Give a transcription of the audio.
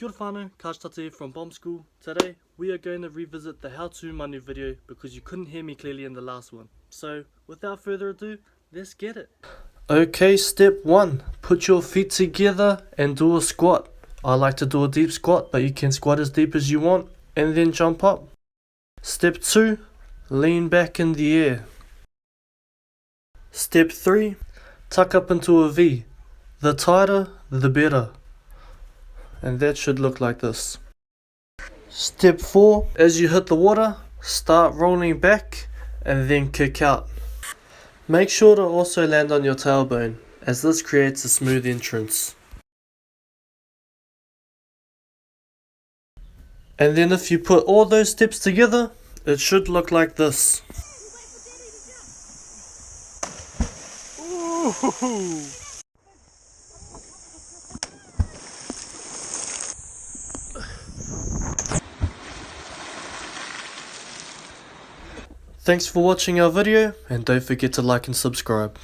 Kia ora whānau, Kāshtate from Bomb School. Today we are going to revisit the how to Manu video because you couldn't hear me clearly in the last one. So without further ado, let's get it. Okay, step 1. Put your feet together and do a squat. I like to do a deep squat, but you can squat as deep as you want and then jump up. Step 2. Lean back in the air. Step 3. Tuck up into a V. The tighter, the better. And that should look like this. Step 4. As you hit the water, start rolling back and then kick out. Make sure to also land on your tailbone, as this creates a smooth entrance. And then if you put all those steps together, it should look like this. Ooh. Thanks for watching our video, and don't forget to like and subscribe.